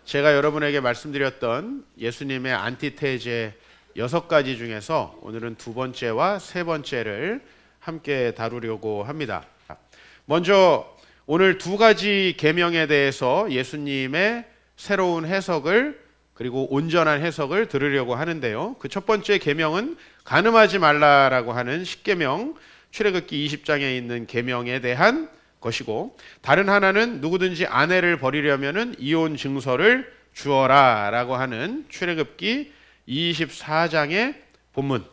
제가 여러분에게 말씀드렸던 예수님의 안티테제 6가지 중에서 오늘은 두 번째와 세 번째를 함께 다루려고 합니다. 먼저 오늘 두 가지 계명에 대해서 예수님의 새로운 해석을 그리고 온전한 해석을 들으려고 하는데요. 그 첫 번째 계명은 간음하지 말라라고 하는 십계명 출애굽기 20장에 있는 계명에 대한 것이고, 다른 하나는 누구든지 아내를 버리려면은 이혼 증서를 주어라라고 하는 출애굽기 24장의 본문.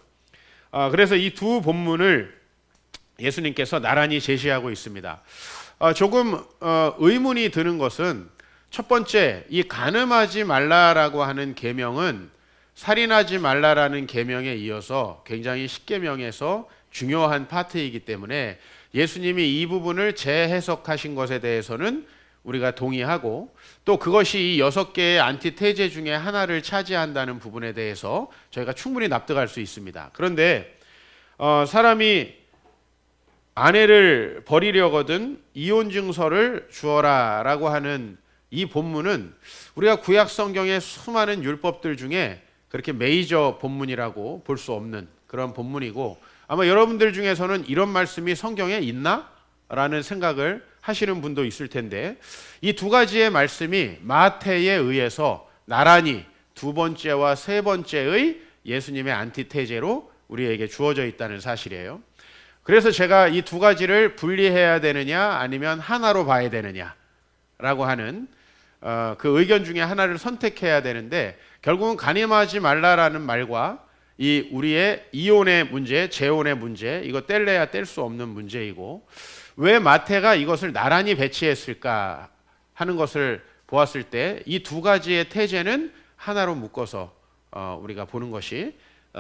그래서 이 두 본문을 예수님께서 나란히 제시하고 있습니다. 조금 의문이 드는 것은 첫 번째, 이 간음하지 말라라고 하는 계명은 살인하지 말라라는 계명에 이어서 굉장히 십계명에서 중요한 파트이기 때문에 예수님이 이 부분을 재해석하신 것에 대해서는 우리가 동의하고, 또 그것이 이 6개의 안티테제 중에 하나를 차지한다는 부분에 대해서 저희가 충분히 납득할 수 있습니다. 그런데 사람이 아내를 버리려거든 이혼 증서를 주어라 라고 하는 이 본문은 우리가 구약 성경의 수많은 율법들 중에 그렇게 메이저 본문이라고 볼 수 없는 그런 본문이고, 아마 여러분들 중에서는 이런 말씀이 성경에 있나? 라는 생각을 하시는 분도 있을 텐데, 이 두 가지의 말씀이 마태에 의해서 나란히 두 번째와 세 번째의 예수님의 안티테제로 우리에게 주어져 있다는 사실이에요. 그래서 제가 이 두 가지를 분리해야 되느냐 아니면 하나로 봐야 되느냐 라고 하는 그 의견 중에 하나를 선택해야 되는데, 결국은 간음하지 말라라는 말과 이 우리의 이혼의 문제, 재혼의 문제, 이거 뗄래야 뗄 수 없는 문제이고, 왜 마태가 이것을 나란히 배치했을까 하는 것을 보았을 때 이 두 가지의 태제는 하나로 묶어서 우리가 보는 것이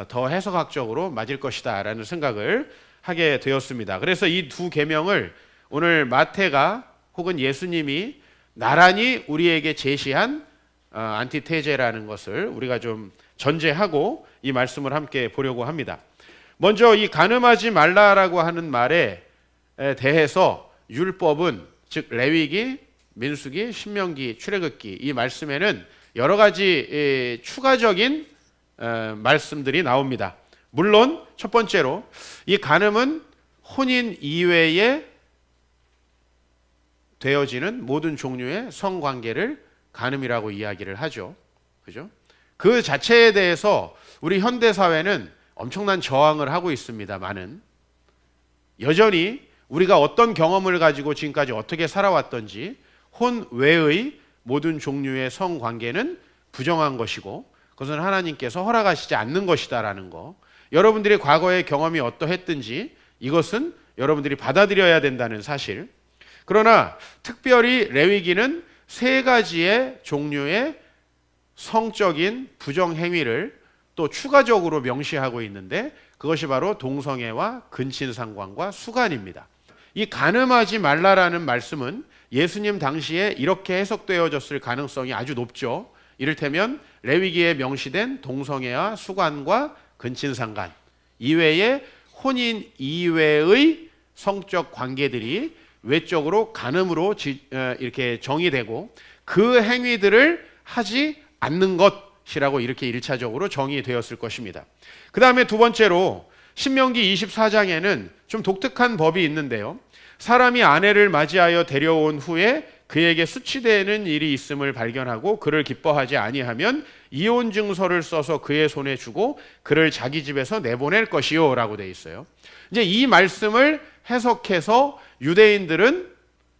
더 해석학적으로 맞을 것이다 라는 생각을 하게 되었습니다. 그래서 이 두 계명을 오늘 마태가 혹은 예수님이 나란히 우리에게 제시한 안티테제라는 것을 우리가 좀 전제하고 이 말씀을 함께 보려고 합니다. 먼저 이 간음하지 말라라고 하는 말에 대해서 율법은, 즉 레위기, 민수기, 신명기, 출애굽기, 이 말씀에는 여러 가지 추가적인 말씀들이 나옵니다. 물론 첫 번째로 이 간음은 혼인 이외에 되어지는 모든 종류의 성관계를 간음이라고 이야기를 하죠. 그죠? 그 자체에 대해서 우리 현대 사회는 엄청난 저항을 하고 있습니다만은, 여전히 우리가 어떤 경험을 가지고 지금까지 어떻게 살아왔던지 혼 외의 모든 종류의 성관계는 부정한 것이고 그것은 하나님께서 허락하시지 않는 것이다라는 거, 여러분들의 과거의 경험이 어떠했든지 이것은 여러분들이 받아들여야 된다는 사실. 그러나 특별히 레위기는 3가지의 종류의 성적인 부정행위를 또 추가적으로 명시하고 있는데, 그것이 바로 동성애와 근친상간과 수간입니다. 이 간음하지 말라라는 말씀은 예수님 당시에 이렇게 해석되어졌을 가능성이 아주 높죠. 이를테면 레위기에 명시된 동성애와 수간과 근친상간 이외에 혼인 이외의 성적 관계들이 외적으로 간음으로 이렇게 정의되고 그 행위들을 하지 않는 것이라고 이렇게 1차적으로 정의되었을 것입니다. 그 다음에 두 번째로 신명기 24장에는 좀 독특한 법이 있는데요. 사람이 아내를 맞이하여 데려온 후에 그에게 수치되는 일이 있음을 발견하고 그를 기뻐하지 아니하면 이혼 증서를 써서 그의 손에 주고 그를 자기 집에서 내보낼 것이요 라고 되어 있어요. 이제 이 말씀을 해석해서 유대인들은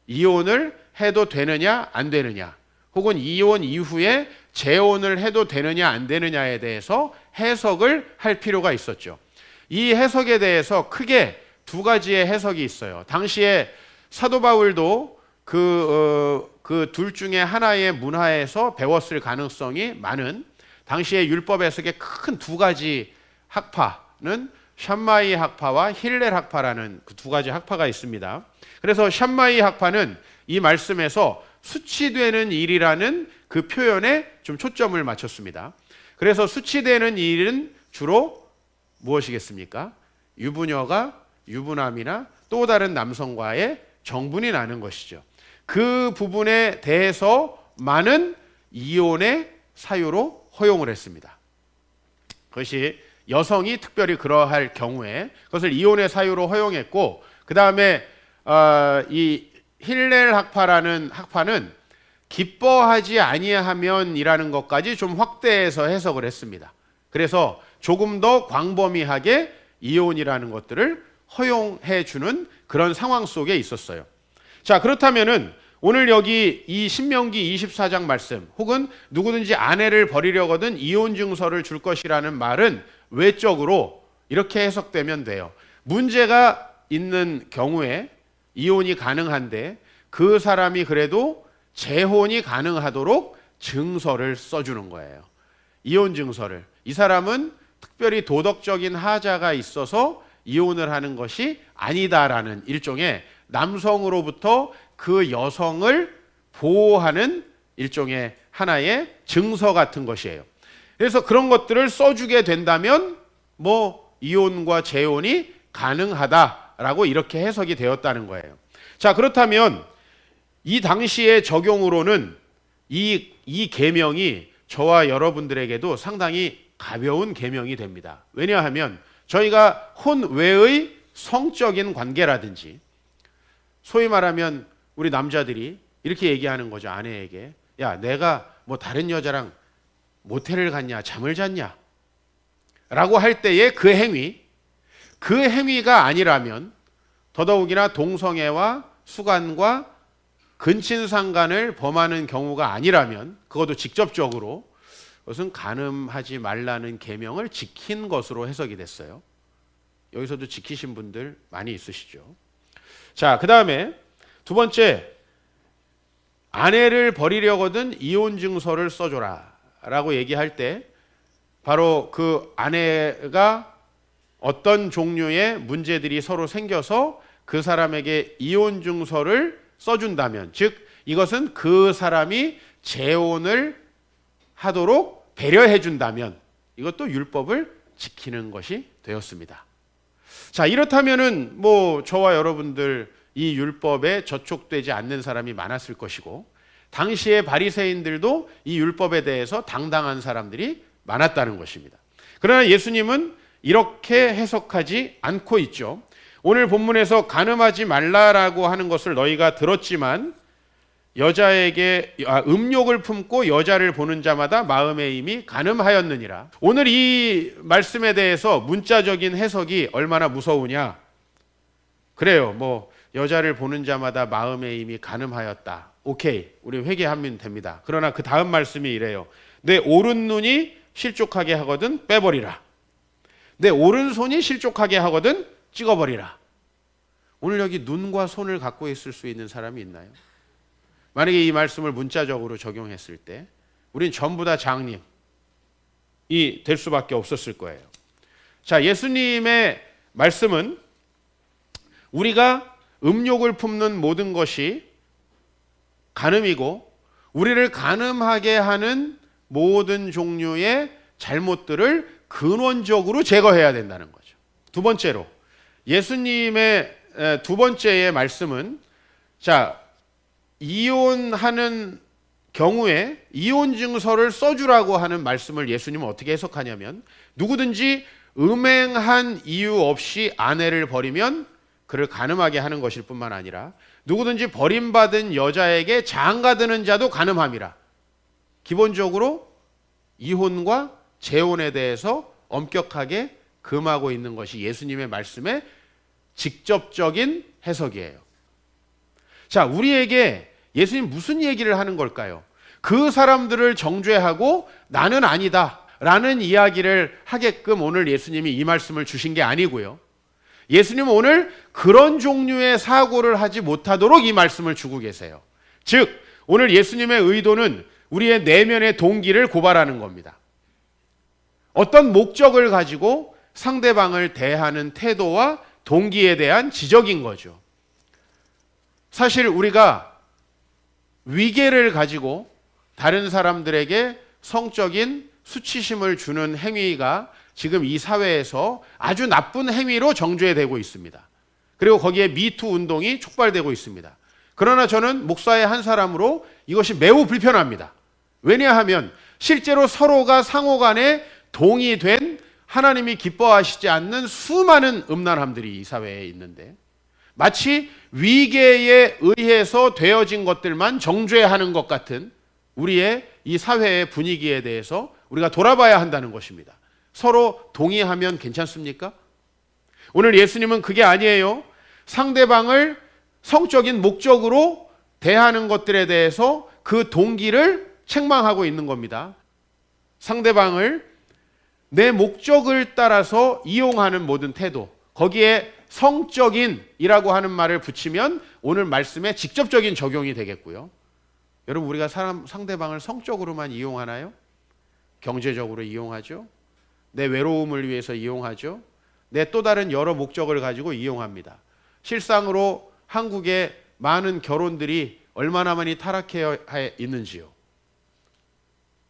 이혼을 해도 되느냐 안 되느냐, 혹은 이혼 이후에 재혼을 해도 되느냐 안 되느냐에 대해서 해석을 할 필요가 있었죠. 이 해석에 대해서 크게 두 가지의 해석이 있어요. 당시에 사도 바울도 그 둘 중에 하나의 문화에서 배웠을 가능성이 많은, 당시의 율법 해석의 큰 두 가지 학파는 샴마이 학파와 힐렐 학파라는 그 두 가지 학파가 있습니다. 그래서 샴마이 학파는 이 말씀에서 수치되는 일이라는 그 표현에 좀 초점을 맞췄습니다. 그래서 수치되는 일은 주로 무엇이겠습니까? 유부녀가 유부남이나 또 다른 남성과의 정분이 나는 것이죠. 그 부분에 대해서 많은 이혼의 사유로 허용을 했습니다. 그것이 여성이 특별히 그러할 경우에 그것을 이혼의 사유로 허용했고, 그 다음에 이 힐렐 학파라는 학파는 기뻐하지 아니하면이라는 것까지 좀 확대해서 해석을 했습니다. 그래서 조금 더 광범위하게 이혼이라는 것들을 허용해 주는 그런 상황 속에 있었어요. 자, 그렇다면은 오늘 여기 이 신명기 24장 말씀, 혹은 누구든지 아내를 버리려거든 이혼 증서를 줄 것이라는 말은 외적으로 이렇게 해석되면 돼요. 문제가 있는 경우에 이혼이 가능한데 그 사람이 그래도 재혼이 가능하도록 증서를 써주는 거예요. 이혼 증서를. 이 사람은 특별히 도덕적인 하자가 있어서 이혼을 하는 것이 아니다라는 일종의 남성으로부터 그 여성을 보호하는 일종의 하나의 증서 같은 것이에요. 그래서 그런 것들을 써주게 된다면 뭐 이혼과 재혼이 가능하다라고 이렇게 해석이 되었다는 거예요. 자, 그렇다면 이 당시의 적용으로는 이 계명이 저와 여러분들에게도 상당히 가벼운 계명이 됩니다. 왜냐하면 저희가 혼외의 성적인 관계라든지, 소위 말하면 우리 남자들이 이렇게 얘기하는 거죠. 아내에게, 야, 내가 뭐 다른 여자랑 모텔을 갔냐, 잠을 잤냐 라고 할 때의 그 행위가 아니라면, 더더욱이나 동성애와 수간과 근친상간을 범하는 경우가 아니라면, 그것도 직접적으로, 그것은 간음하지 말라는 계명을 지킨 것으로 해석이 됐어요. 여기서도 지키신 분들 많이 있으시죠. 자, 그 다음에 두 번째, 아내를 버리려거든 이혼 증서를 써줘라 라고 얘기할 때, 바로 그 아내가 어떤 종류의 문제들이 서로 생겨서 그 사람에게 이혼 증서를 써준다면, 즉 이것은 그 사람이 재혼을 하도록 배려해 준다면 이것도 율법을 지키는 것이 되었습니다. 자, 이렇다면은 뭐 저와 여러분들 이 율법에 저촉되지 않는 사람이 많았을 것이고, 당시의 바리새인들도 이 율법에 대해서 당당한 사람들이 많았다는 것입니다. 그러나 예수님은 이렇게 해석하지 않고 있죠. 오늘 본문에서 간음하지 말라라고 하는 것을 너희가 들었지만 여자에게 음욕을 품고 여자를 보는 자마다 마음의 임이 간음하였느니라. 오늘 이 말씀에 대해서 문자적인 해석이 얼마나 무서우냐. 그래요, 뭐 여자를 보는 자마다 마음의 임이 간음하였다. 오케이, 우리 회개하면 됩니다. 그러나 그 다음 말씀이 이래요. 내 오른 눈이 실족하게 하거든 빼버리라. 내 오른손이 실족하게 하거든 찍어버리라. 오늘 여기 눈과 손을 갖고 있을 수 있는 사람이 있나요? 만약에 이 말씀을 문자적으로 적용했을 때 우린 전부 다 장님이 될 수밖에 없었을 거예요. 자, 예수님의 말씀은 우리가 음욕을 품는 모든 것이 간음이고, 우리를 간음하게 하는 모든 종류의 잘못들을 근원적으로 제거해야 된다는 거죠. 두 번째로, 예수님의 두 번째의 말씀은, 자, 이혼하는 경우에 이혼 증서를 써주라고 하는 말씀을 예수님은 어떻게 해석하냐면, 누구든지 음행한 이유 없이 아내를 버리면 그를 간음하게 하는 것일 뿐만 아니라 누구든지 버림받은 여자에게 장가드는 자도 간음함이라. 기본적으로 이혼과 재혼에 대해서 엄격하게 금하고 있는 것이 예수님의 말씀의 직접적인 해석이에요. 자, 우리에게 예수님 무슨 얘기를 하는 걸까요? 그 사람들을 정죄하고 나는 아니다 라는 이야기를 하게끔 오늘 예수님이 이 말씀을 주신 게 아니고요. 예수님은 오늘 그런 종류의 사고를 하지 못하도록 이 말씀을 주고 계세요. 즉, 오늘 예수님의 의도는 우리의 내면의 동기를 고발하는 겁니다. 어떤 목적을 가지고 상대방을 대하는 태도와 동기에 대한 지적인 거죠. 사실 우리가 위계를 가지고 다른 사람들에게 성적인 수치심을 주는 행위가 지금 이 사회에서 아주 나쁜 행위로 정죄되고 있습니다. 그리고 거기에 미투 운동이 촉발되고 있습니다. 그러나 저는 목사의 한 사람으로 이것이 매우 불편합니다. 왜냐하면 실제로 서로가 상호간에 동의된 하나님이 기뻐하시지 않는 수많은 음란함들이 이 사회에 있는데 마치 위계에 의해서 되어진 것들만 정죄하는 것 같은 우리의 이 사회의 분위기에 대해서 우리가 돌아봐야 한다는 것입니다. 서로 동의하면 괜찮습니까? 오늘 예수님은 그게 아니에요. 상대방을 성적인 목적으로 대하는 것들에 대해서 그 동기를 책망하고 있는 겁니다. 상대방을 내 목적을 따라서 이용하는 모든 태도, 거기에 성적인이라고 하는 말을 붙이면 오늘 말씀에 직접적인 적용이 되겠고요. 여러분, 우리가 상대방을 성적으로만 이용하나요? 경제적으로 이용하죠. 내 외로움을 위해서 이용하죠. 내 또 다른 여러 목적을 가지고 이용합니다. 실상으로 한국의 많은 결혼들이 얼마나 많이 타락해 있는지요.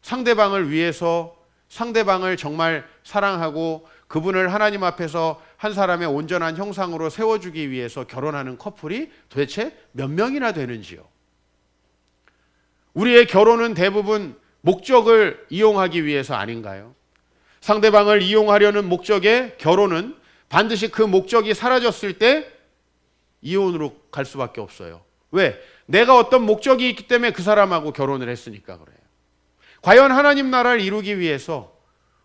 상대방을 위해서 상대방을 정말 사랑하고 그분을 하나님 앞에서 한 사람의 온전한 형상으로 세워주기 위해서 결혼하는 커플이 도대체 몇 명이나 되는지요. 우리의 결혼은 대부분 목적을 이용하기 위해서 아닌가요? 상대방을 이용하려는 목적의 결혼은 반드시 그 목적이 사라졌을 때 이혼으로 갈 수밖에 없어요. 왜? 내가 어떤 목적이 있기 때문에 그 사람하고 결혼을 했으니까 그래요. 과연 하나님 나라를 이루기 위해서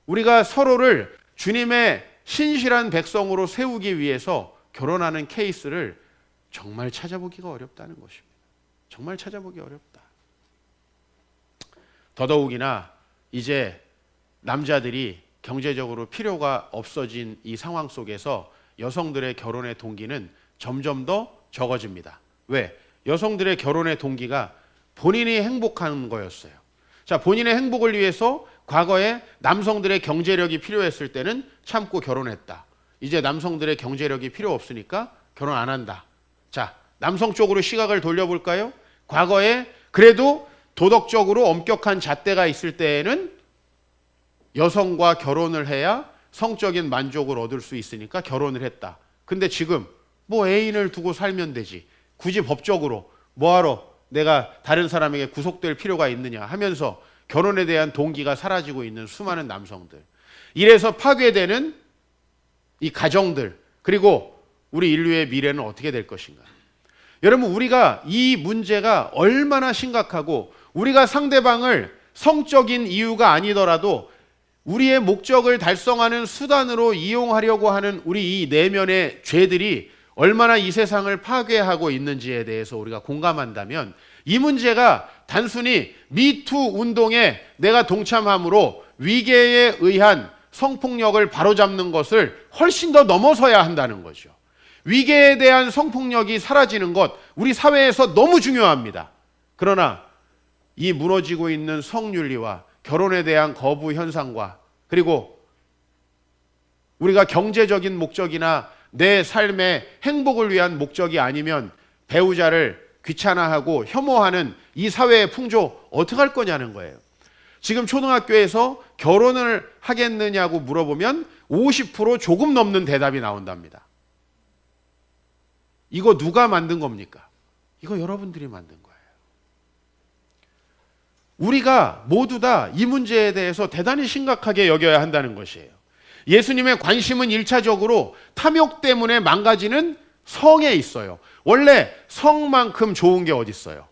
우리가 서로를 주님의 신실한 백성으로 세우기 위해서 결혼하는 케이스를 정말 찾아보기가 어렵다는 것입니다. 정말 찾아보기 어렵다. 더더욱이나 이제 남자들이 경제적으로 필요가 없어진 이 상황 속에서 여성들의 결혼의 동기는 점점 더 적어집니다. 왜? 여성들의 결혼의 동기가 본인이 행복한 거였어요. 자, 본인의 행복을 위해서 과거에 남성들의 경제력이 필요했을 때는 참고 결혼했다. 이제 남성들의 경제력이 필요 없으니까 결혼 안 한다. 자, 남성 쪽으로 시각을 돌려볼까요? 과거에 그래도 도덕적으로 엄격한 잣대가 있을 때에는 여성과 결혼을 해야 성적인 만족을 얻을 수 있으니까 결혼을 했다. 근데 지금 뭐 애인을 두고 살면 되지. 굳이 법적으로 뭐하러 내가 다른 사람에게 구속될 필요가 있느냐 하면서 결혼에 대한 동기가 사라지고 있는 수많은 남성들. 이래서 파괴되는 이 가정들, 그리고 우리 인류의 미래는 어떻게 될 것인가. 여러분, 우리가 이 문제가 얼마나 심각하고 우리가 상대방을 성적인 이유가 아니더라도 우리의 목적을 달성하는 수단으로 이용하려고 하는 우리 이 내면의 죄들이 얼마나 이 세상을 파괴하고 있는지에 대해서 우리가 공감한다면 이 문제가 단순히 미투 운동에 내가 동참함으로 위계에 의한 성폭력을 바로잡는 것을 훨씬 더 넘어서야 한다는 거죠. 위계에 대한 성폭력이 사라지는 것, 우리 사회에서 너무 중요합니다. 그러나 이 무너지고 있는 성윤리와 결혼에 대한 거부 현상과 그리고 우리가 경제적인 목적이나 내 삶의 행복을 위한 목적이 아니면 배우자를 귀찮아하고 혐오하는 이 사회의 풍조 어떻게 할 거냐는 거예요. 지금 초등학교에서 결혼을 하겠느냐고 물어보면 50% 조금 넘는 대답이 나온답니다. 이거 누가 만든 겁니까? 이거 여러분들이 만든 거예요. 우리가 모두 다 이 문제에 대해서 대단히 심각하게 여겨야 한다는 것이에요. 예수님의 관심은 1차적으로 탐욕 때문에 망가지는 성에 있어요. 원래 성만큼 좋은 게 어디 있어요?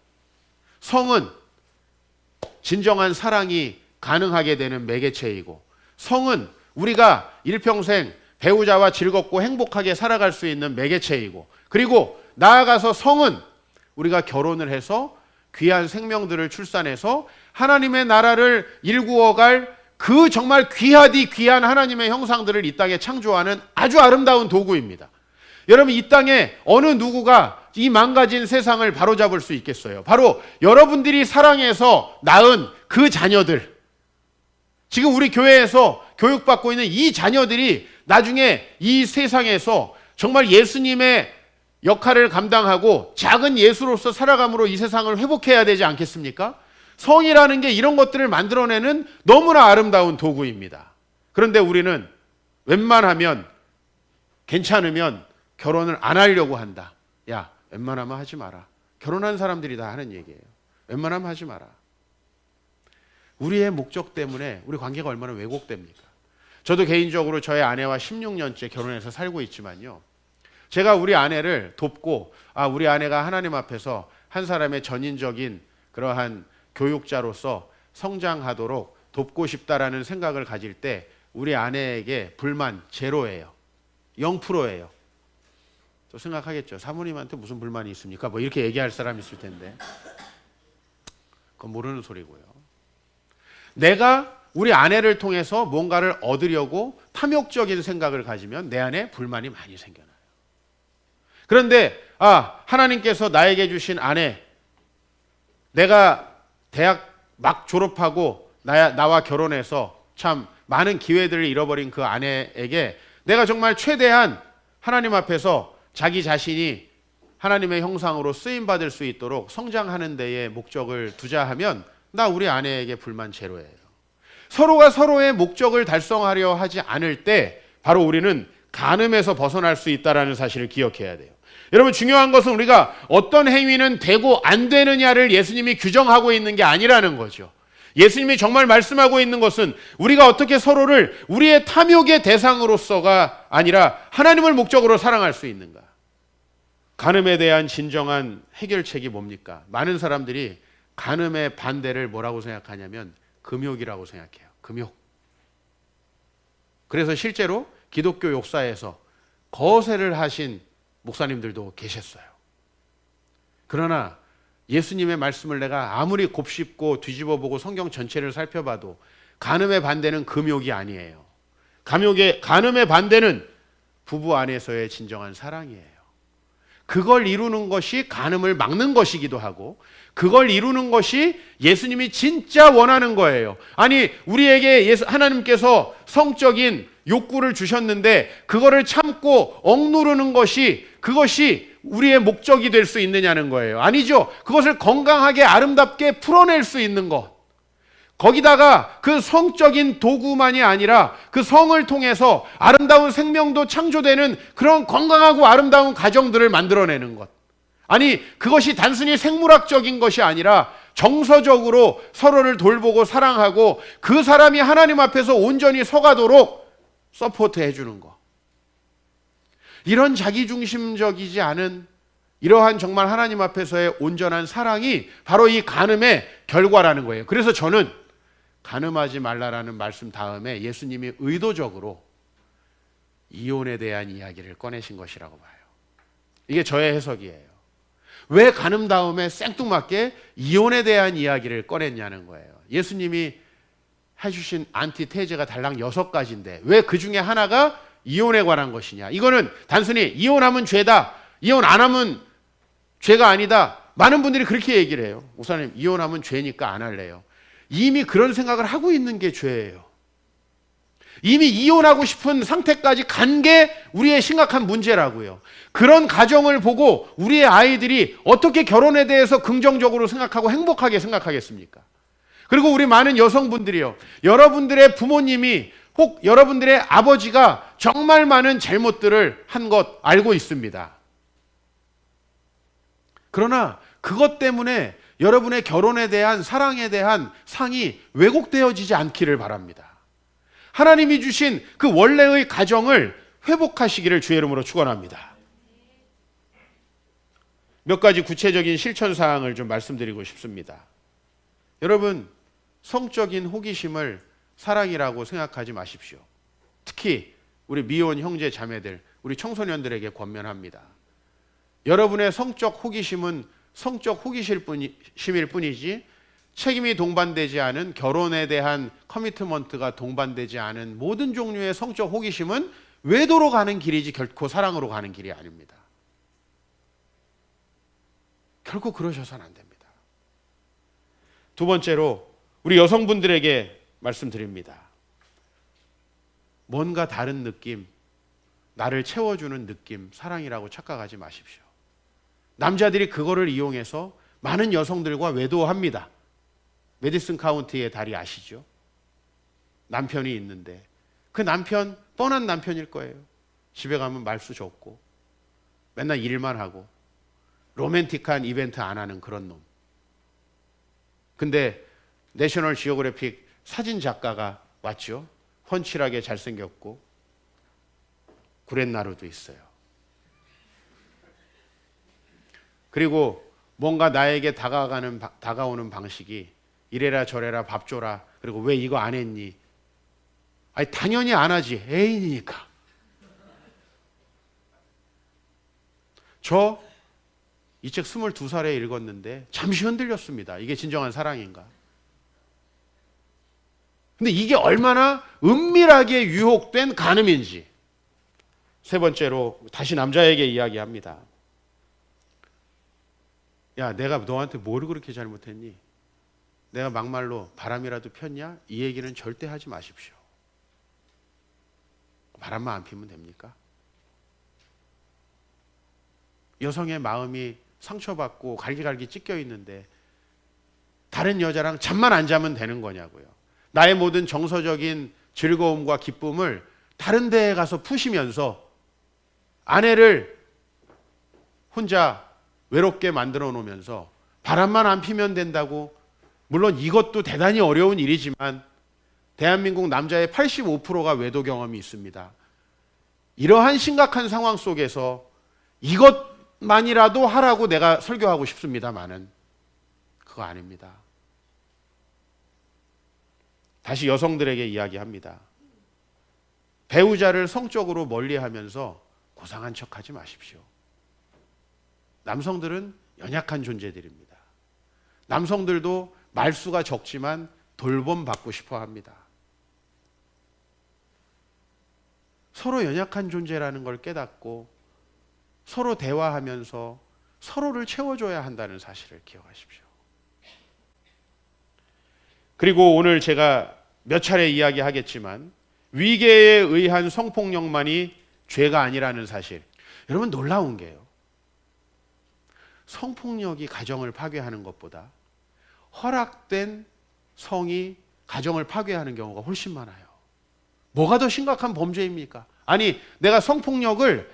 성은 진정한 사랑이 가능하게 되는 매개체이고, 성은 우리가 일평생 배우자와 즐겁고 행복하게 살아갈 수 있는 매개체이고, 그리고 나아가서 성은 우리가 결혼을 해서 귀한 생명들을 출산해서 하나님의 나라를 일구어갈 그 정말 귀하디 귀한 하나님의 형상들을 이 땅에 창조하는 아주 아름다운 도구입니다. 여러분, 이 땅에 어느 누구가 이 망가진 세상을 바로잡을 수 있겠어요? 바로 여러분들이 사랑해서 낳은 그 자녀들, 지금 우리 교회에서 교육받고 있는 이 자녀들이 나중에 이 세상에서 정말 예수님의 역할을 감당하고 작은 예수로서 살아감으로 이 세상을 회복해야 되지 않겠습니까? 성이라는 게 이런 것들을 만들어내는 너무나 아름다운 도구입니다. 그런데 우리는 웬만하면 괜찮으면 결혼을 안 하려고 한다. 야, 웬만하면 하지 마라. 결혼한 사람들이 다 하는 얘기예요. 웬만하면 하지 마라. 우리의 목적 때문에 우리 관계가 얼마나 왜곡됩니까? 저도 개인적으로 저의 아내와 16년째 결혼해서 살고 있지만요. 제가 우리 아내를 돕고 우리 아내가 하나님 앞에서 한 사람의 전인적인 그러한 교육자로서 성장하도록 돕고 싶다라는 생각을 가질 때 우리 아내에게 불만 제로예요. 0%예요. 또 생각하겠죠. 사모님한테 무슨 불만이 있습니까? 뭐 이렇게 얘기할 사람이 있을 텐데. 그건 모르는 소리고요. 내가 우리 아내를 통해서 뭔가를 얻으려고 탐욕적인 생각을 가지면 내 안에 불만이 많이 생겨나요. 그런데 하나님께서 나에게 주신 아내, 내가 대학 막 졸업하고 나와 결혼해서 참 많은 기회들을 잃어버린 그 아내에게 내가 정말 최대한 하나님 앞에서 자기 자신이 하나님의 형상으로 쓰임받을 수 있도록 성장하는 데에 목적을 두자 하면 나 우리 아내에게 불만 제로예요. 서로가 서로의 목적을 달성하려 하지 않을 때 바로 우리는 간음에서 벗어날 수 있다는 사실을 기억해야 돼요. 여러분, 중요한 것은 우리가 어떤 행위는 되고 안 되느냐를 예수님이 규정하고 있는 게 아니라는 거죠. 예수님이 정말 말씀하고 있는 것은 우리가 어떻게 서로를 우리의 탐욕의 대상으로서가 아니라 하나님을 목적으로 사랑할 수 있는가. 간음에 대한 진정한 해결책이 뭡니까? 많은 사람들이 간음의 반대를 뭐라고 생각하냐면 금욕이라고 생각해요. 금욕. 그래서 실제로 기독교 역사에서 거세를 하신 목사님들도 계셨어요. 그러나 예수님의 말씀을 내가 아무리 곱씹고 뒤집어보고 성경 전체를 살펴봐도 간음의 반대는 금욕이 아니에요. 간음의 반대는 부부 안에서의 진정한 사랑이에요. 그걸 이루는 것이 간음을 막는 것이기도 하고 그걸 이루는 것이 예수님이 진짜 원하는 거예요. 아니, 우리에게 하나님께서 성적인 욕구를 주셨는데 그거를 참고 억누르는 그것이 우리의 목적이 될 수 있느냐는 거예요. 아니죠. 그것을 건강하게 아름답게 풀어낼 수 있는 것. 거기다가 그 성적인 도구만이 아니라 그 성을 통해서 아름다운 생명도 창조되는 그런 건강하고 아름다운 가정들을 만들어내는 것. 아니, 그것이 단순히 생물학적인 것이 아니라 정서적으로 서로를 돌보고 사랑하고 그 사람이 하나님 앞에서 온전히 서가도록 서포트 해주는 것. 이런 자기중심적이지 않은 이러한 정말 하나님 앞에서의 온전한 사랑이 바로 이 간음의 결과라는 거예요. 그래서 저는 간음하지 말라라는 말씀 다음에 예수님이 의도적으로 이혼에 대한 이야기를 꺼내신 것이라고 봐요. 이게 저의 해석이에요. 왜 간음 다음에 생뚱맞게 이혼에 대한 이야기를 꺼냈냐는 거예요. 예수님이 해주신 안티테제가 달랑 6가지인데 왜 그 중에 하나가 이혼에 관한 것이냐. 이거는 단순히 이혼하면 죄다, 이혼 안 하면 죄가 아니다. 많은 분들이 그렇게 얘기를 해요. 목사님, 이혼하면 죄니까 안 할래요. 이미 그런 생각을 하고 있는 게 죄예요. 이미 이혼하고 싶은 상태까지 간 게 우리의 심각한 문제라고요. 그런 가정을 보고 우리의 아이들이 어떻게 결혼에 대해서 긍정적으로 생각하고 행복하게 생각하겠습니까? 그리고 우리 많은 여성분들이요. 여러분들의 부모님이 혹 여러분들의 아버지가 정말 많은 잘못들을 한 것 알고 있습니다. 그러나 그것 때문에 여러분의 결혼에 대한 사랑에 대한 상이 왜곡되어지지 않기를 바랍니다. 하나님이 주신 그 원래의 가정을 회복하시기를 주의 이름으로 축원합니다. 몇 가지 구체적인 실천 사항을 좀 말씀드리고 싶습니다. 여러분, 성적인 호기심을 사랑이라고 생각하지 마십시오. 특히 우리 미혼 형제 자매들, 우리 청소년들에게 권면합니다. 여러분의 성적 호기심은 성적 호기심일 뿐이지 책임이 동반되지 않은 결혼에 대한 커미트먼트가 동반되지 않은 모든 종류의 성적 호기심은 외도로 가는 길이지 결코 사랑으로 가는 길이 아닙니다. 결코 그러셔서는 안 됩니다. 두 번째로 우리 여성분들에게 말씀드립니다. 뭔가 다른 느낌, 나를 채워주는 느낌, 사랑이라고 착각하지 마십시오. 남자들이 그거를 이용해서 많은 여성들과 외도합니다. 메디슨 카운티의 다리 아시죠? 남편이 있는데 그 남편 뻔한 남편일 거예요. 집에 가면 말수 적고 맨날 일만 하고 로맨틱한 이벤트 안 하는 그런 놈. 근데 내셔널 지오그래픽 사진 작가가 왔죠. 훤칠하게 잘생겼고 구렛나루도 있어요. 그리고 뭔가 나에게 다가오는 방식이 이래라 저래라 밥 줘라. 그리고 왜 이거 안 했니? 아니 당연히 안 하지. 애인이니까. 저 이 책 22살에 읽었는데 잠시 흔들렸습니다. 이게 진정한 사랑인가? 근데 이게 얼마나 은밀하게 유혹된 간음인지. 세 번째로 다시 남자에게 이야기합니다. 야, 내가 너한테 뭘 그렇게 잘못했니? 내가 막말로 바람이라도 폈냐? 이 얘기는 절대 하지 마십시오. 바람만 안 피면 됩니까? 여성의 마음이 상처받고 갈기갈기 찢겨 있는데 다른 여자랑 잠만 안 자면 되는 거냐고요. 나의 모든 정서적인 즐거움과 기쁨을 다른 데에 가서 푸시면서 아내를 혼자 외롭게 만들어 놓으면서 바람만 안 피면 된다고. 물론 이것도 대단히 어려운 일이지만 대한민국 남자의 85%가 외도 경험이 있습니다. 이러한 심각한 상황 속에서 이것만이라도 하라고 내가 설교하고 싶습니다만은 그거 아닙니다. 다시 여성들에게 이야기합니다. 배우자를 성적으로 멀리하면서 고상한 척하지 마십시오. 남성들은 연약한 존재들입니다. 남성들도 말수가 적지만 돌봄받고 싶어 합니다. 서로 연약한 존재라는 걸 깨닫고 서로 대화하면서 서로를 채워줘야 한다는 사실을 기억하십시오. 그리고 오늘 제가 몇 차례 이야기하겠지만 위계에 의한 성폭력만이 죄가 아니라는 사실. 여러분 놀라운 게요. 성폭력이 가정을 파괴하는 것보다 허락된 성이 가정을 파괴하는 경우가 훨씬 많아요. 뭐가 더 심각한 범죄입니까? 아니, 내가 성폭력을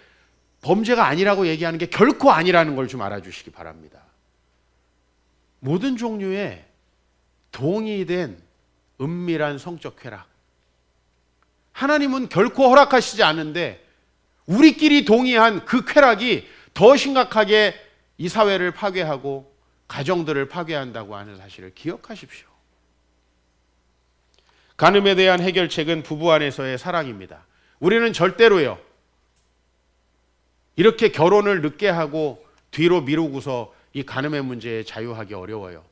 범죄가 아니라고 얘기하는 게 결코 아니라는 걸 좀 알아주시기 바랍니다. 모든 종류의 동의된 은밀한 성적 쾌락. 하나님은 결코 허락하시지 않는데 우리끼리 동의한 그 쾌락이 더 심각하게 이 사회를 파괴하고 가정들을 파괴한다고 하는 사실을 기억하십시오. 간음에 대한 해결책은 부부 안에서의 사랑입니다. 우리는 절대로요, 이렇게 결혼을 늦게 하고 뒤로 미루고서 이 간음의 문제에 자유하기 어려워요.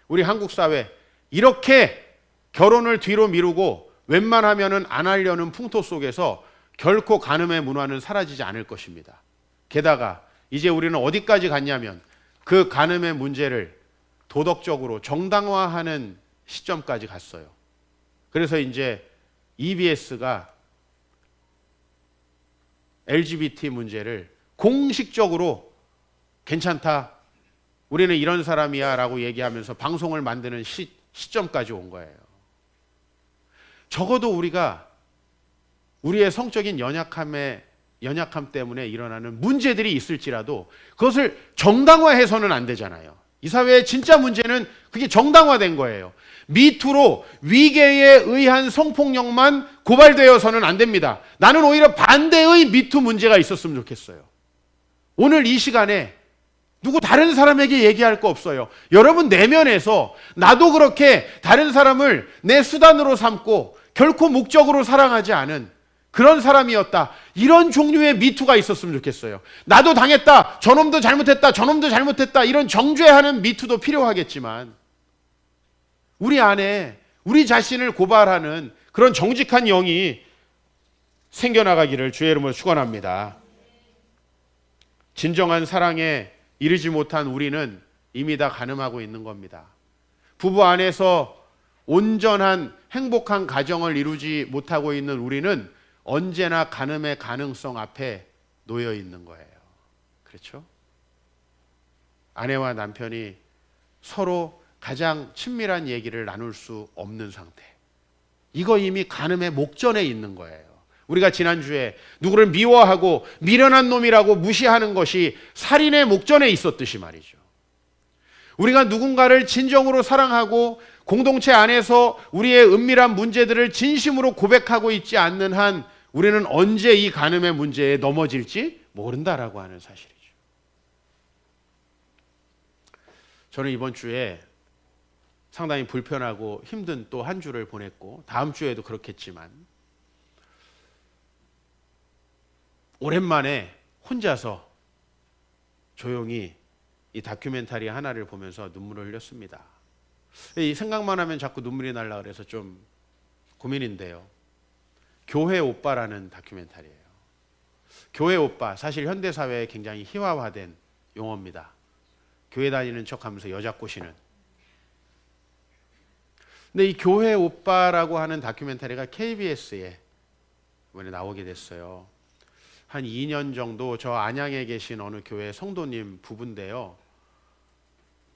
우리 한국 사회 이렇게 결혼을 뒤로 미루고 웬만하면은 안 하려는 풍토 속에서 결코 간음의 문화는 사라지지 않을 것입니다. 게다가 이제 우리는 어디까지 갔냐면 그 간음의 문제를 도덕적으로 정당화하는 시점까지 갔어요. 그래서 이제 EBS가 LGBT 문제를 공식적으로 괜찮다, 우리는 이런 사람이야 라고 얘기하면서 방송을 만드는 시점까지 온 거예요. 적어도 우리가 우리의 성적인 연약함 때문에 일어나는 문제들이 있을지라도 그것을 정당화해서는 안 되잖아요. 이 사회의 진짜 문제는 그게 정당화된 거예요. 미투로 위계에 의한 성폭력만 고발되어서는 안 됩니다. 나는 오히려 반대의 미투 문제가 있었으면 좋겠어요. 오늘 이 시간에 누구 다른 사람에게 얘기할 거 없어요. 여러분 내면에서 나도 그렇게 다른 사람을 내 수단으로 삼고 결코 목적으로 사랑하지 않은 그런 사람이었다, 이런 종류의 미투가 있었으면 좋겠어요. 나도 당했다, 저놈도 잘못했다, 저놈도 잘못했다, 이런 정죄하는 미투도 필요하겠지만 우리 안에 우리 자신을 고발하는 그런 정직한 영이 생겨나가기를 주의 이름으로 축원합니다. 진정한 사랑에 이르지 못한 우리는 이미 다 간음하고 있는 겁니다. 부부 안에서 온전한 행복한 가정을 이루지 못하고 있는 우리는 언제나 간음의 가능성 앞에 놓여 있는 거예요. 그렇죠? 아내와 남편이 서로 가장 친밀한 얘기를 나눌 수 없는 상태. 이거 이미 간음의 목전에 있는 거예요. 우리가 지난주에 누구를 미워하고 미련한 놈이라고 무시하는 것이 살인의 목전에 있었듯이 말이죠. 우리가 누군가를 진정으로 사랑하고 공동체 안에서 우리의 은밀한 문제들을 진심으로 고백하고 있지 않는 한 우리는 언제 이 간음의 문제에 넘어질지 모른다라고 하는 사실이죠. 저는 이번 주에 상당히 불편하고 힘든 또 한 주를 보냈고 다음 주에도 그렇겠지만 오랜만에 혼자서 조용히 이 다큐멘터리 하나를 보면서 눈물을 흘렸습니다. 이 생각만 하면 자꾸 눈물이 날라 그래서 좀 고민인데요. 교회 오빠라는 다큐멘터리예요. 교회 오빠, 사실 현대 사회에 굉장히 희화화된 용어입니다. 교회 다니는 척하면서 여자 꼬시는. 근데 이 교회 오빠라고 하는 다큐멘터리가 KBS에 이번에 나오게 됐어요. 한 2년 정도 저 안양에 계신 어느 교회 성도님 부부인데요.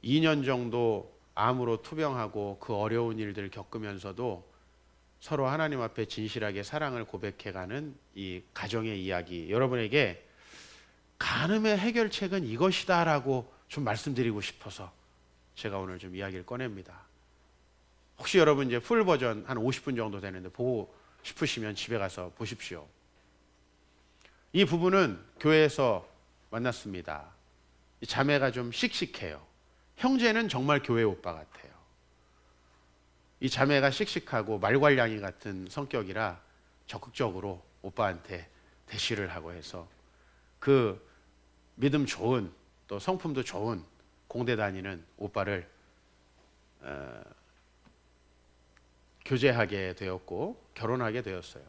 2년 정도 암으로 투병하고 그 어려운 일들을 겪으면서도 서로 하나님 앞에 진실하게 사랑을 고백해가는 이 가정의 이야기, 여러분에게 간음의 해결책은 이것이다라고 좀 말씀드리고 싶어서 제가 오늘 좀 이야기를 꺼냅니다. 혹시 여러분 이제 풀 버전 한 50분 정도 되는데 보고 싶으시면 집에 가서 보십시오. 이 부부는 교회에서 만났습니다. 이 자매가 좀 씩씩해요. 형제는 정말 교회 오빠 같아요. 이 자매가 씩씩하고 말괄량이 같은 성격이라 적극적으로 오빠한테 대시를 하고 해서 그 믿음 좋은 또 성품도 좋은 공대 다니는 오빠를 교제하게 되었고 결혼하게 되었어요.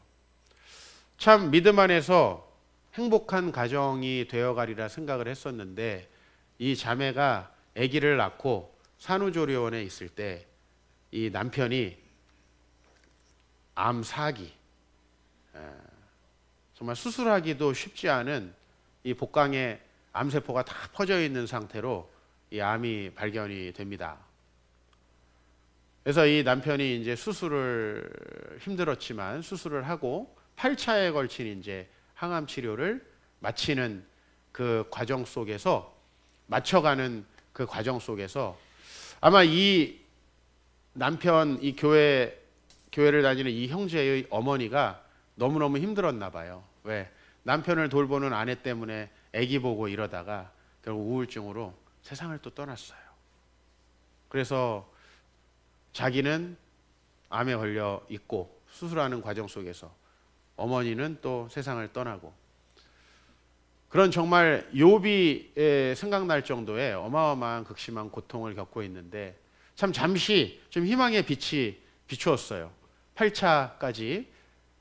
참 믿음 안에서 행복한 가정이 되어가리라 생각을 했었는데 이 자매가 아기를 낳고 산후조리원에 있을 때 이 남편이 암 4기, 정말 수술하기도 쉽지 않은 이 복강에 암세포가 다 퍼져 있는 상태로 이 암이 발견이 됩니다. 그래서 이 남편이 이제 수술을 힘들었지만 수술을 하고 8차에 걸친 이제 항암 치료를 마치는 그 과정 속에서 맞춰가는 그 과정 속에서 아마 이 남편 이 교회를 다니는 이 형제의 어머니가 너무너무 힘들었나 봐요. 왜? 남편을 돌보는 아내 때문에 아기 보고 이러다가 결국 우울증으로 세상을 또 떠났어요. 그래서 자기는 암에 걸려 있고 수술하는 과정 속에서 어머니는 또 세상을 떠나고 그런 정말 욥이 생각날 정도의 어마어마한 극심한 고통을 겪고 있는데 참 잠시 좀 희망의 빛이 비추었어요. 8차까지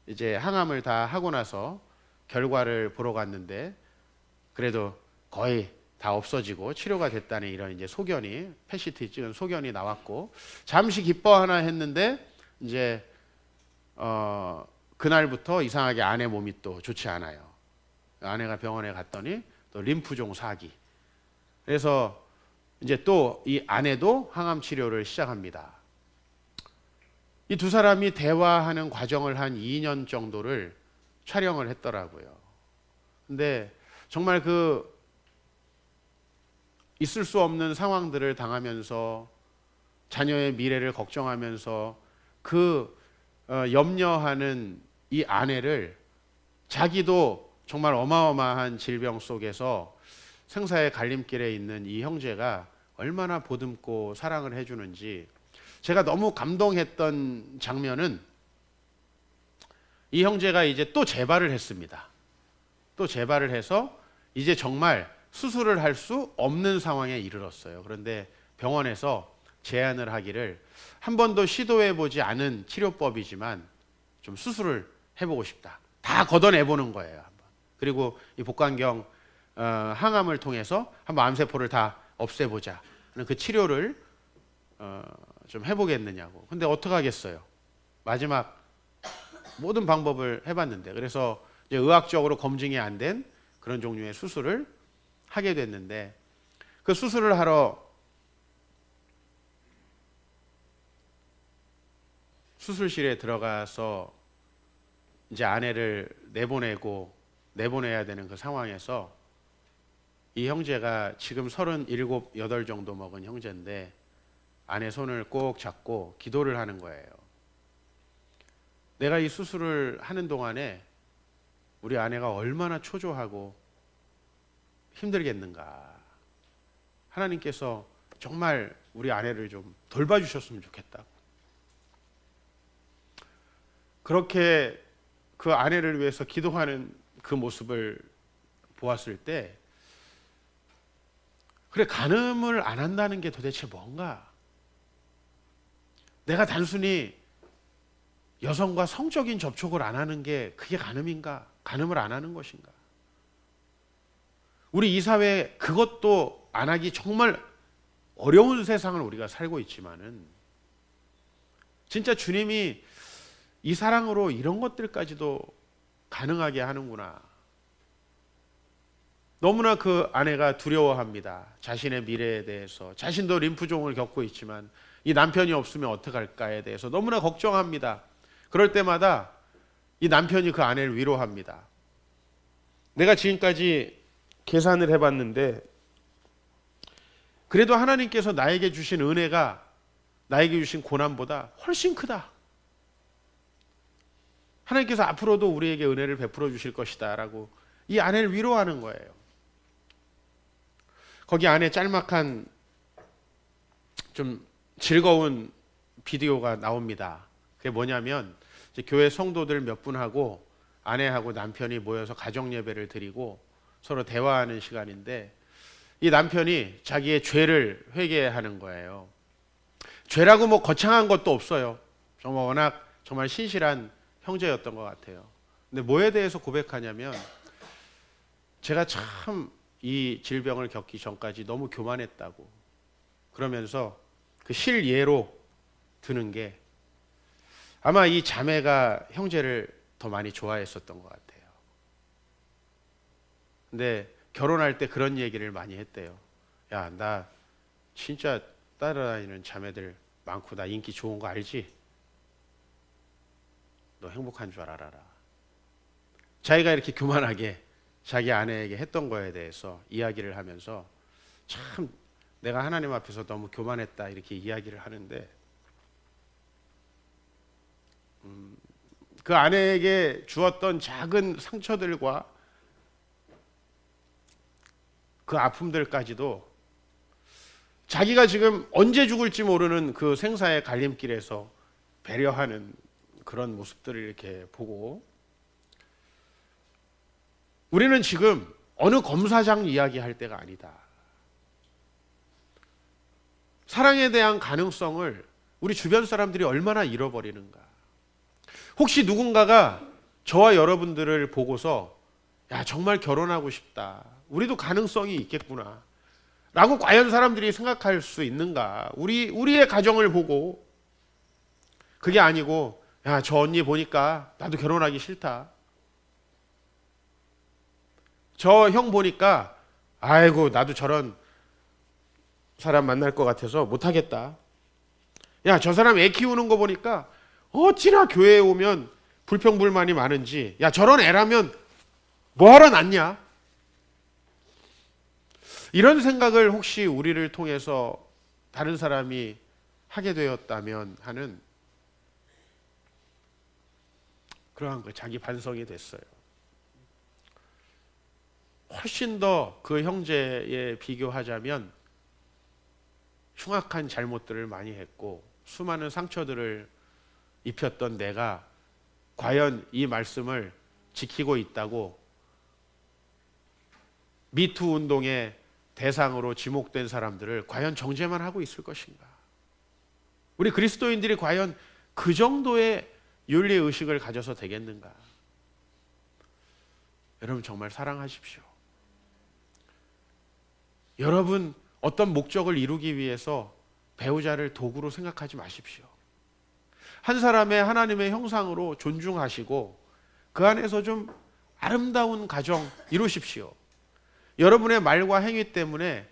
이제 항암을 다 하고 나서 결과를 보러 갔는데 그래도 거의 다 없어지고 치료가 됐다는 이런 이제 소견이 펫시트 찍은 소견이 나왔고 잠시 기뻐하나 했는데 이제 그날부터 이상하게 아내 몸이 또 좋지 않아요. 아내가 병원에 갔더니 또 림프종 4기. 그래서 이제 또 이 아내도 항암 치료를 시작합니다. 이 두 사람이 대화하는 과정을 한 2년 정도를 촬영을 했더라고요. 근데 정말 그 있을 수 없는 상황들을 당하면서 자녀의 미래를 걱정하면서 그 염려하는 이 아내를 자기도 정말 어마어마한 질병 속에서 생사의 갈림길에 있는 이 형제가 얼마나 보듬고 사랑을 해주는지 제가 너무 감동했던 장면은 이 형제가 이제 또 재발을 했습니다. 또 재발을 해서 이제 정말 수술을 할 수 없는 상황에 이르렀어요. 그런데 병원에서 제안을 하기를 한 번도 시도해보지 않은 치료법이지만 좀 수술을 해보고 싶다. 다 걷어내보는 거예요. 한번. 그리고 이 복강경 항암을 통해서 한번 암세포를 다 없애보자. 그 치료를 좀 해보겠느냐고. 근데 어떡하겠어요. 마지막 모든 방법을 해봤는데 그래서 이제 의학적으로 검증이 안 된 그런 종류의 수술을 하게 됐는데 그 수술을 하러 수술실에 들어가서 이제 아내를 내보내야 되는 그 상황에서 이 형제가 지금 37, 8 정도 먹은 형제인데 아내 손을 꼭 잡고 기도를 하는 거예요. 내가 이 수술을 하는 동안에 우리 아내가 얼마나 초조하고 힘들겠는가. 하나님께서 정말 우리 아내를 좀 돌봐주셨으면 좋겠다고. 그렇게 그 아내를 위해서 기도하는 그 모습을 보았을 때, 그래, 간음을 안 한다는 게 도대체 뭔가? 내가 단순히 여성과 성적인 접촉을 안 하는 게 그게 간음인가? 간음을 안 하는 것인가? 우리 이 사회에 그것도 안 하기 정말 어려운 세상을 우리가 살고 있지만은, 진짜 주님이 이 사랑으로 이런 것들까지도 가능하게 하는구나. 너무나 그 아내가 두려워합니다. 자신의 미래에 대해서. 자신도 림프종을 겪고 있지만 이 남편이 없으면 어떡할까에 대해서 너무나 걱정합니다. 그럴 때마다 이 남편이 그 아내를 위로합니다. 내가 지금까지 계산을 해봤는데, 그래도 하나님께서 나에게 주신 은혜가 나에게 주신 고난보다 훨씬 크다. 하나님께서 앞으로도 우리에게 은혜를 베풀어 주실 것이다 라고 이 아내를 위로하는 거예요. 거기 안에 짤막한 좀 즐거운 비디오가 나옵니다. 그게 뭐냐면, 이제 교회 성도들 몇 분하고 아내하고 남편이 모여서 가정 예배를 드리고 서로 대화하는 시간인데, 이 남편이 자기의 죄를 회개하는 거예요. 죄라고 뭐 거창한 것도 없어요. 정말 워낙 정말 신실한 형제였던 것 같아요. 근데 뭐에 대해서 고백하냐면, 제가 참 이 질병을 겪기 전까지 너무 교만했다고. 그러면서 그 실예로 드는 게, 아마 이 자매가 형제를 더 많이 좋아했었던 것 같아요. 근데 결혼할 때 그런 얘기를 많이 했대요. 야, 나 진짜 따라다니는 자매들 많고 나 인기 좋은 거 알지? 너 행복한 줄 알아라. 자기가 이렇게 교만하게 자기 아내에게 했던 거에 대해서 이야기를 하면서, 참 내가 하나님 앞에서 너무 교만했다 이렇게 이야기를 하는데, 그 아내에게 주었던 작은 상처들과 그 아픔들까지도 자기가 지금 언제 죽을지 모르는 그 생사의 갈림길에서 배려하는 그런 모습들을 이렇게 보고, 우리는 지금 어느 검사장 이야기할 때가 아니다. 사랑에 대한 가능성을 우리 주변 사람들이 얼마나 잃어버리는가. 혹시 누군가가 저와 여러분들을 보고서 야, 정말 결혼하고 싶다. 우리도 가능성이 있겠구나. 라고 과연 사람들이 생각할 수 있는가. 우리의 가정을 보고. 그게 아니고, 야, 저 언니 보니까 나도 결혼하기 싫다. 저 형 보니까 아이고 나도 저런 사람 만날 것 같아서 못하겠다. 야, 저 사람 애 키우는 거 보니까 어찌나 교회에 오면 불평불만이 많은지, 야, 저런 애라면 뭐하러 낳냐. 이런 생각을 혹시 우리를 통해서 다른 사람이 하게 되었다면 하는 그러한 거 자기 반성이 됐어요. 훨씬 더 그 형제에 비교하자면 흉악한 잘못들을 많이 했고 수많은 상처들을 입혔던 내가 과연 이 말씀을 지키고 있다고 미투 운동의 대상으로 지목된 사람들을 과연 정죄만 하고 있을 것인가? 우리 그리스도인들이 과연 그 정도의 윤리의식을 가져서 되겠는가? 여러분 정말 사랑하십시오. 여러분 어떤 목적을 이루기 위해서 배우자를 도구로 생각하지 마십시오. 한 사람의 하나님의 형상으로 존중하시고 그 안에서 좀 아름다운 가정 이루십시오. 여러분의 말과 행위 때문에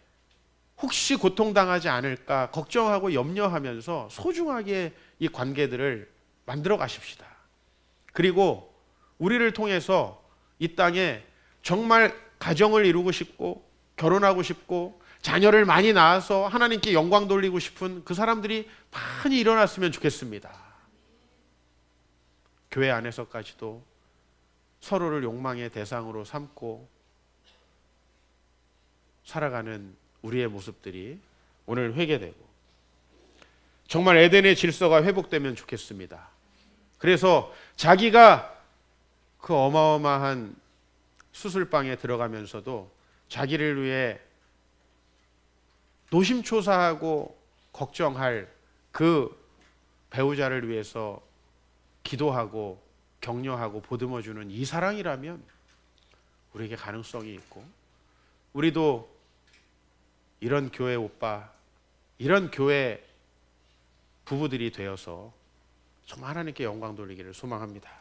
혹시 고통당하지 않을까 걱정하고 염려하면서 소중하게 이 관계들을 만들어 가십시다. 그리고 우리를 통해서 이 땅에 정말 가정을 이루고 싶고 결혼하고 싶고 자녀를 많이 낳아서 하나님께 영광 돌리고 싶은 그 사람들이 많이 일어났으면 좋겠습니다. 교회 안에서까지도 서로를 욕망의 대상으로 삼고 살아가는 우리의 모습들이 오늘 회개되고 정말 에덴의 질서가 회복되면 좋겠습니다. 그래서 자기가 그 어마어마한 수술방에 들어가면서도 자기를 위해 노심초사하고 걱정할 그 배우자를 위해서 기도하고 격려하고 보듬어주는 이 사랑이라면 우리에게 가능성이 있고, 우리도 이런 교회 오빠, 이런 교회 부부들이 되어서 정말 하나님께 영광 돌리기를 소망합니다.